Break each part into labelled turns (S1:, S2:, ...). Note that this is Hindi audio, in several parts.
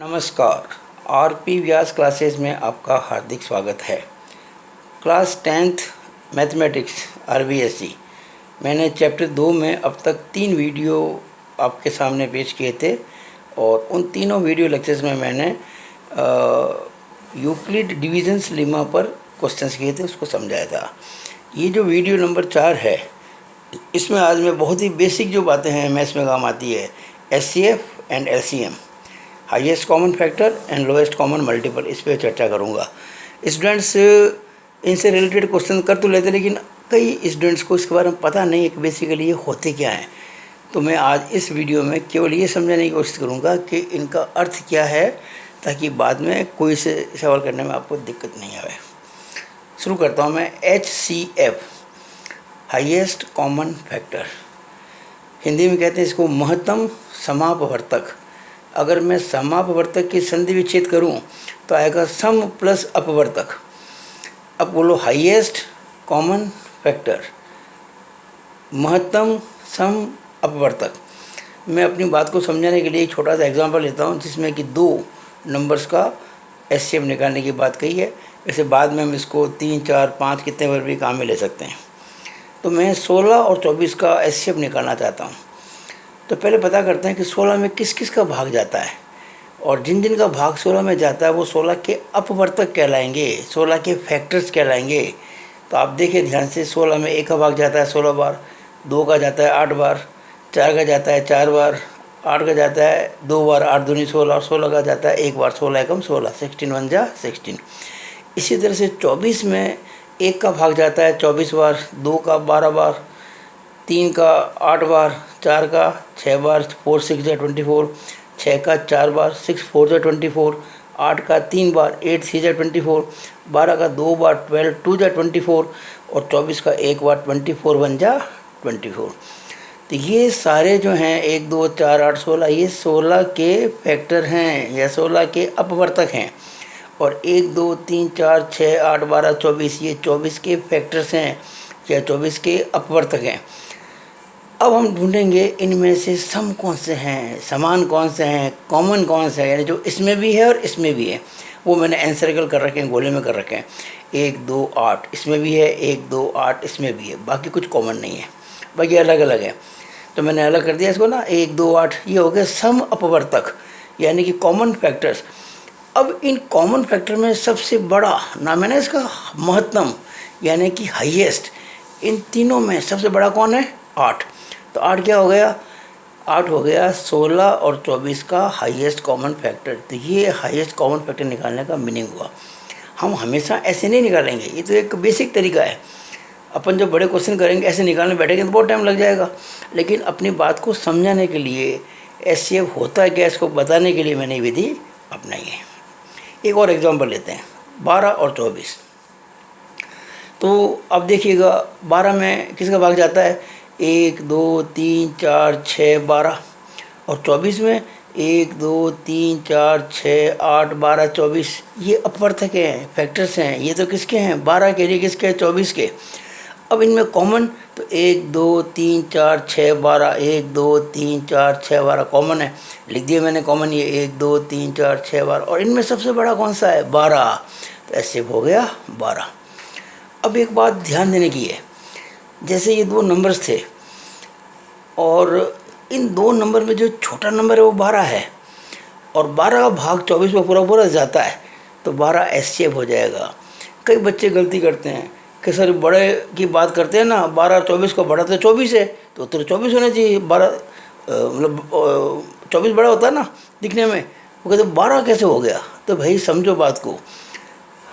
S1: नमस्कार। आरपी व्यास क्लासेस में आपका हार्दिक स्वागत है। क्लास 10th मैथमेटिक्स आरबीएसई मैंने चैप्टर 2 में अब तक 3 वीडियो आपके सामने पेश किए थे और उन तीनों वीडियो लेक्चर्स में मैंने यूक्लिड डिविजन्स लेमा पर क्वेश्चंस किए थे, उसको समझाया था। ये जो वीडियो नंबर 4 है, इसमें आज मैं बहुत ही बेसिक जो बातें हैं मैथ्स में काम आती है, HCF and LCM, highest common factor and lowest common multiple, इस पर चर्चा करूँगा। स्टूडेंट्स इनसे रिलेटेड क्वेश्चन कर तो लेते, लेकिन कई स्टूडेंट्स को इसके बारे में पता नहीं है कि बेसिकली ये होते क्या हैं। तो मैं आज इस वीडियो में केवल ये समझाने की कोशिश करूँगा कि इनका अर्थ क्या है, ताकि बाद में कोई से सवाल करने में आपको दिक्कत नहीं आए। शुरू करता हूँ मैं। HCF, highest common factor, Hindi में कहते हैं इसको महत्तम समापवर्तक। अगर मैं समापवर्तक की संधि विच्छेद करूं तो आएगा सम प्लस अपवर्तक। अब बोलो हाईएस्ट कॉमन फैक्टर, महत्तम सम अपवर्तक। मैं अपनी बात को समझाने के लिए एक छोटा सा एग्जांपल लेता हूं, जिसमें कि 2 नंबर्स का एचसीएफ निकालने की बात कही है। वैसे बाद में हम इसको 3, 4, 5 कितने बार भी काम में ले सकते हैं। तो मैं 16 और 24 का एचसीएफ निकालना चाहता हूँ। तो पहले पता करते हैं कि 16 में किस किस का भाग जाता है, और जिन जिन का भाग 16 में जाता है वो 16 के अपवर्तक कहलाएंगे, 16 के फैक्टर्स कहलाएंगे। तो आप देखिए ध्यान से, 16 में 1 का भाग जाता है 16 बार, 2 का जाता है 8 बार, 4 का जाता है 4 बार, 8 का जाता है 2 बार, 8 दूनी 16, और 16 का जाता है 1 बार, 16 एकम 16, 16 1 जा 16। इसी तरह से 24 में 1 का भाग जाता है 24 बार, 2 का 12 बार, 3 का 8 बार, 4 का 6 बार, 4 6 जा 24, 6 का 4 बार, 6 4 जा 24, 8 का 3 बार, 8 3 जा 24, 12 का 2 बार, 12 2 जा 24, और 24 का 1 बार, 24 1 जा 24। तो ये सारे जो हैं 1 2 4 8 16, ये 16 के फैक्टर हैं या 16 के अपवर्तक हैं। और 1 2 3 4 6 8 12 24, ये 24 के फैक्टर्स हैं या 24 के अपवर्तक हैं। अब हम ढूंढेंगे इनमें से सम कौन से हैं, समान कौन से हैं, कॉमन कौन से हैं, यानी जो इसमें भी है और इसमें भी है। वो मैंने एनसर्कल कर रखे हैं, गोले में कर रखे हैं। 1 2 8 इसमें भी है, 1 2 8 इसमें भी है, बाकी कुछ कॉमन नहीं है, बाकी अलग अलग है। तो मैंने अलग कर दिया इसको ना, 1 2 8 ये हो गया सम अपवर्तक, यानी कि कॉमन फैक्टर्स। अब इन कॉमन फैक्टर में सबसे बड़ा नाम है ना इसका महत्तम, यानी कि हाईएस्ट। इन तीनों में सबसे बड़ा कौन है? 8। तो 8 क्या हो गया? 8 हो गया 16 और 24 का हाईएस्ट कॉमन फैक्टर। तो ये हाईएस्ट कॉमन फैक्टर निकालने का मीनिंग हुआ। हम हमेशा ऐसे नहीं निकालेंगे, ये तो एक बेसिक तरीका है। अपन जब बड़े क्वेश्चन करेंगे ऐसे निकालने बैठेंगे तो बहुत टाइम लग जाएगा, लेकिन अपनी बात को समझाने के लिए, एचसीएफ होता है क्या इसको बताने के लिए मैंने ये विधि अपनाई है। एक और एग्जाम्पल लेते हैं, 12 और 24। तो अब देखिएगा 12 में किसका भाग जाता है? 1 2 3 4 6 12, और 24 में 1 2 3 4 6 8 12 24, ये अपवर्तक हैं, फैक्टर्स हैं। ये तो किसके हैं? 12 के लिए, किसके? 24 के। अब इनमें कॉमन तो 1 2 3 4 6 12, 1 2 3 4 6 12 कॉमन है, लिख दिया मैंने कॉमन ये 1 2 3 4 6 12। और इनमें सबसे बड़ा कौन सा है? 12। तो ऐसे हो गया 12। अब एक बात ध्यान देने की है, जैसे ये 2 नंबर्स थे और इन 2 नंबर में जो छोटा नंबर है वो 12 है, और 12 का भाग 24 में पूरा पूरा जाता है, तो 12 एचसीएफ हो जाएगा। कई बच्चे गलती करते हैं कि सर बड़े की बात करते हैं ना, 12 24 को बड़ा तो 24 है, तो उत्तर 24 होना चाहिए। 12 मतलब 24 बड़ा होता है ना दिखने में, वो कहते 12 कैसे हो गया? तो भाई समझो बात को,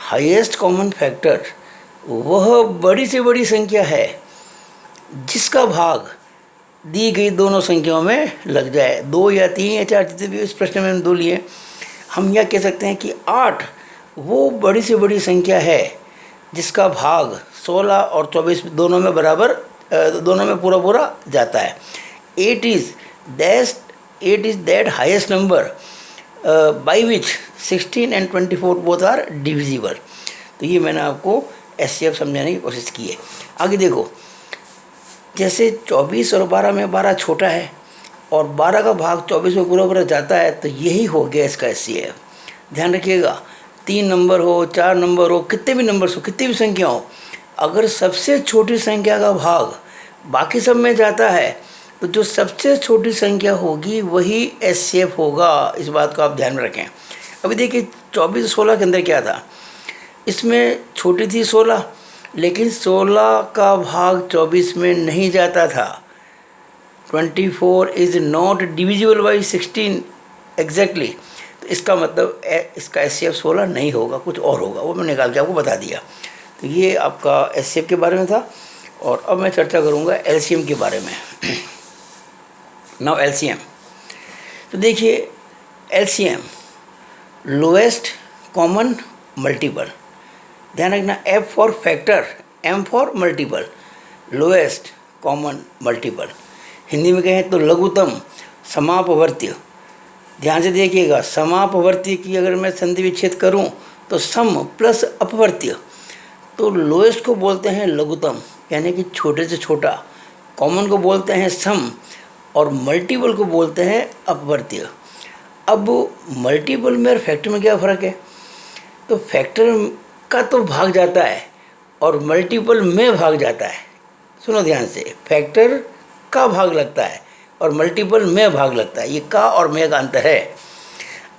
S1: हाईएस्ट कॉमन फैक्टर वह बड़ी से बड़ी संख्या है जिसका भाग दी गई दोनों संख्याओं में लग जाए। 2 या 3 या 4, जितने भी इस प्रश्न में हम 2 लिए। हम यह कह सकते हैं कि 8 वो बड़ी से बड़ी संख्या है जिसका भाग 16 और 24 दोनों में बराबर, दोनों में पूरा पूरा जाता है। 8 is that highest number by which 16 and 24 both are divisible. तो ये मैंने आपको एचसीएफ समझाने की कोशिश की है। आगे देखो, जैसे 24 और 12 में 12 छोटा है, और 12 का भाग 24 में पूरा पूरा जाता है, तो यही हो गया इसका एचसीएफ। ध्यान रखिएगा, 3 नंबर हो, 4 नंबर हो, कितने भी नंबर्स हो, कितनी भी संख्या हो, अगर सबसे छोटी संख्या का भाग बाकी सब में जाता है तो जो सबसे छोटी संख्या होगी वही एचसीएफ होगा। इस बात को आप ध्यान में रखें। अभी देखिए 24 16 के अंदर क्या था, इसमें छोटी थी 16, लेकिन 16 का भाग 24 में नहीं जाता था। 24 is not divisible by 16 exactly. तो इसका मतलब इसका एचसीएफ 16 नहीं होगा, कुछ और होगा, वो मैंने निकाल के आपको बता दिया। तो ये आपका एचसीएफ के बारे में था। और अब मैं चर्चा करूँगा एलसीएम के बारे में। नाउ एलसीएम, तो देखिए एलसीएम लोएस्ट कॉमन मल्टीपल। ध्यान रखना, F for factor, M for multiple, lowest common multiple. Hindi में कहें तो लघुत्तम समापवर्त्य। ध्यान से देखिएगा, समापवर्त्य की अगर मैं संधि विच्छेद करूं तो सम प्लस अपवर्त्य, तो लोएस्ट को बोलते हैं लघुत्तम यानी कि छोटे से छोटा, कॉमन को बोलते हैं सम, और मल्टीपल को बोलते हैं अपवर्त्य। अब मल्टीपल में और फैक्टर में क्या फ़र्क है? तो फैक्टर का तो भाग जाता है और मल्टीपल में भाग जाता है। सुनो ध्यान से, फैक्टर का भाग लगता है और मल्टीपल में भाग लगता है, ये का और में का अंतर है।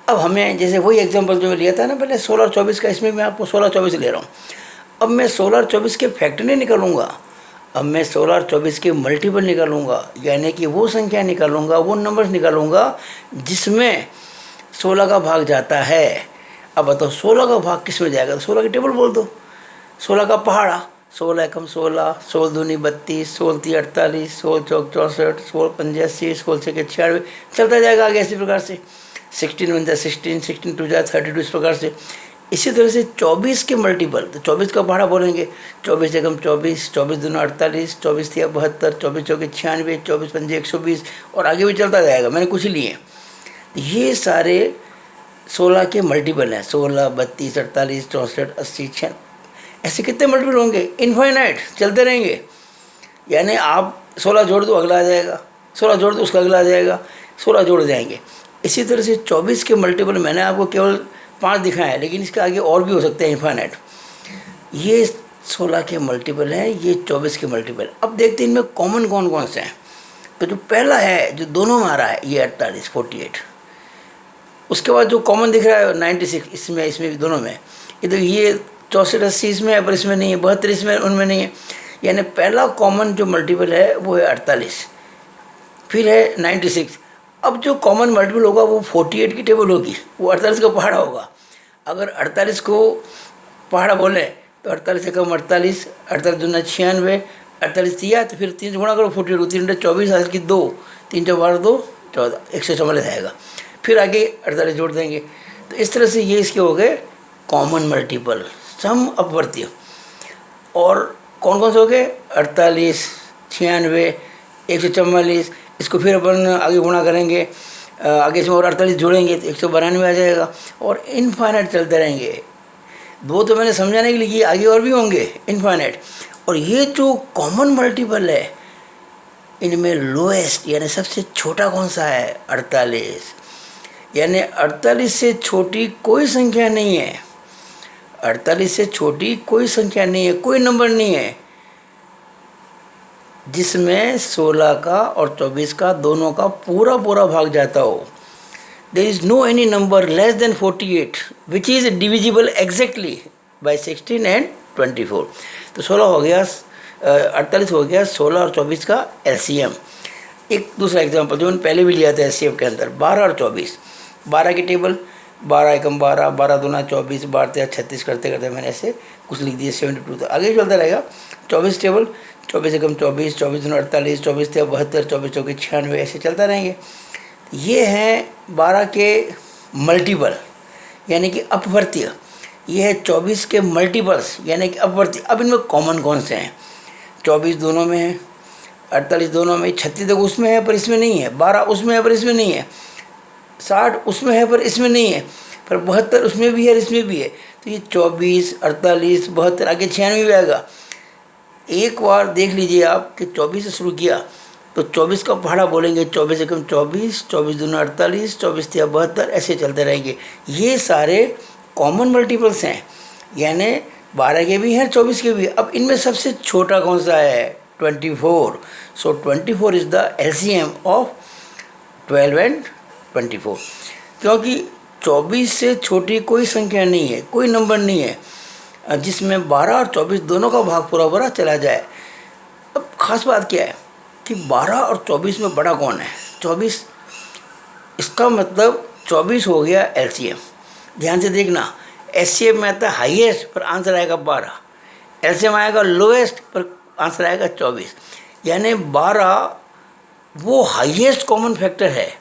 S1: अब हमें जैसे वही एग्जांपल जो लिया था ना पहले 16 और 24 का, इसमें मैं आपको 16 और 24 ले रहा हूँ। अब मैं 16 और 24 के फैक्टर नहीं निकालूंगा, अब मैं 16 और 24 के मल्टीपल निकालूंगा, यानी कि वो संख्या निकालूंगा, वो नंबर्स निकालूंगा जिसमें 16 का भाग जाता है। अब बताओ 16 का भाग किस में जाएगा? तो 16 की टेबल बोल दो, 16 का पहाड़ा, 16 एकम 16, 16 दूनी 32, 16 ती 48, 16 चौक 64, 16 पंजे 80, 16 छः 96, चलता जाएगा आगे इसी प्रकार से। 16 वन जा 16, 16 टू जा 32, इस प्रकार से। इसी तरह से 24 के मल्टीपल, तो 24 का पहाड़ा बोलेंगे, 24 एकम 24, 24 दूना 48, 24 तिया 72, 24 चौके 96, 24 पंजे 120, और आगे भी चलता जाएगा। मैंने कुछ लिए, ये सारे 16 के मल्टीपल हैं, 16, 32, 48, 64, 80, 96, ऐसे कितने मल्टीपल होंगे? इनफाइनाइट, चलते रहेंगे। यानी आप 16 जोड़ दो अगला आ जाएगा, 16 जोड़ दो उसका अगला आ जाएगा, 16 जोड़ जाएंगे। इसी तरह से 24 के मल्टीपल मैंने आपको केवल 5 दिखाए हैं, लेकिन इसके आगे और भी हो सकते हैं इनफाइनाइट। ये 16 के मल्टीपल हैं, ये 24 के मल्टीपल। अब देखते हैं इनमें कॉमन कौन कौन से हैं। तो जो पहला है जो दोनों में आ रहा है ये 48, 48। उसके बाद जो कॉमन दिख रहा है 96, इसमें भी दोनों में। ये तो ये 64 80 इसमें है पर इसमें नहीं है, 72 इसमें उनमें नहीं है। यानी पहला कॉमन जो मल्टीपल है वो है 48, फिर है 96। अब जो कॉमन मल्टीपल होगा वो 48 की टेबल होगी, वो 48 का पहाड़ा होगा। अगर 48 को पहाड़ा बोले तो 48 एकम 48, 48 दूना 96, 48 दिया तो फिर 3 से गुणा करो 48, 3 24, आज की 2, 3 4 12 2 14, 144 आएगा। फिर आगे 48 जोड़ देंगे। तो इस तरह से ये इसके हो गए कॉमन मल्टीपल, सम अपवर्त्य। और कौन कौन से हो गए? 48, 96, 144। इसको फिर अपन आगे गुणा करेंगे, आगे इसमें और 48 जोड़ेंगे तो 192 आ जाएगा, और इनफाइनाइट चलते रहेंगे। दो तो मैंने समझाने के लिए कि आगे और भी होंगे इनफाइनाइट। और ये जो कॉमन मल्टीपल है इनमें लोएस्ट यानी सबसे छोटा कौन सा है? 48। यानी 48 से छोटी कोई संख्या नहीं है, 48 से छोटी कोई संख्या नहीं है, कोई नंबर नहीं है जिसमें 16 का और 24 का दोनों का पूरा पूरा भाग जाता हो। There is no any number less than 48 which is divisible exactly by 16 and 24। तो 16 हो गया, 48 हो गया 16 और 24 का एलसीएम। एक दूसरा एग्जांपल जो मैंने पहले भी लिया था एलसीएम के अंदर, 12 और 24। 12 की टेबल, 12 एकम 12, 12 दूना 24, 12 तेरह 36 करते करते मैंने ऐसे कुछ लिख दिए 72, तो आगे चलता रहेगा। 24 टेबल, 24 एकम 24, 24 दूना 48, 24 तेरह 72, 24 चौके 96, ऐसे चलता रहेंगे। ये हैं 12 के मल्टीपल यानी कि अपवर्त्य। ये है 24 के मल्टीपल्स यानी कि अपवर्त्य। अब इनमें कॉमन कौन से हैं? 24 दोनों में है, 48 दोनों में, 36 तक उसमें है पर इसमें नहीं है, 12 उसमें है पर इसमें नहीं है, 60 उसमें है पर इसमें नहीं है, पर 72 उसमें भी है और इसमें भी है। तो ये 24, 48, 72 आगे 96 भी आएगा। एक बार देख लीजिए आप कि 24 से शुरू किया तो 24 का पहाड़ा बोलेंगे, 24 एकम 24, 24 दूना 48, 24 तिया 72, ऐसे चलते रहेंगे। ये सारे कॉमन मल्टीपल्स हैं, यानी 12 के भी हैं, 24 के भी। अब इनमें सबसे छोटा कौन सा है? 24। सो 24 is the LCM of 12 and 24, क्योंकि 24 से छोटी कोई संख्या नहीं है, कोई नंबर नहीं है जिसमें 12 और 24 दोनों का भाग पूरा पूरा चला जाए। अब ख़ास बात क्या है कि 12 और 24 में बड़ा कौन है? 24। इसका मतलब 24 हो गया LCM। ध्यान से देखना, SCM में आता है हाईएस्ट, पर आंसर आएगा 12। LCM आएगा लोएस्ट, पर आंसर आएगा 24। यानी 12 वो हाईएस्ट कॉमन फैक्टर है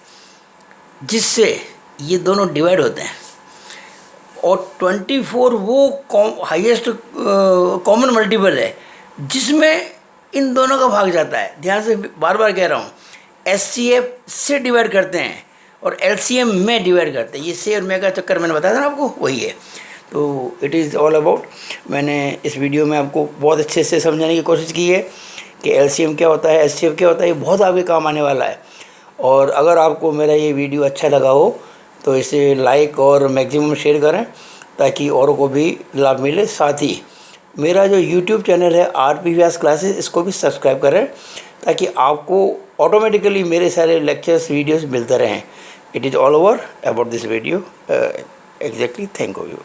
S1: जिससे ये दोनों डिवाइड होते हैं, और 24 वो हाईएस्ट कॉमन मल्टीपल है जिसमें इन दोनों का भाग जाता है। ध्यान से बार बार कह रहा हूँ, SCF से डिवाइड करते हैं और LCM में डिवाइड करते हैं। ये से और में का चक्कर मैंने बताया था ना आपको, वही है। तो इट इज़ ऑल अबाउट, मैंने इस वीडियो में आपको बहुत अच्छे से समझाने की कोशिश की है कि LCM क्या होता है, SCF क्या होता है। ये बहुत आपके काम आने वाला है। और अगर आपको मेरा ये वीडियो अच्छा लगा हो तो इसे लाइक और मैक्सिमम शेयर करें ताकि औरों को भी लाभ मिले। साथ ही मेरा जो YouTube चैनल है RP व्यास क्लासेस, इसको भी सब्सक्राइब करें ताकि आपको ऑटोमेटिकली मेरे सारे लेक्चर्स वीडियोस मिलते रहें। It is all over about this video exactly. Thank you.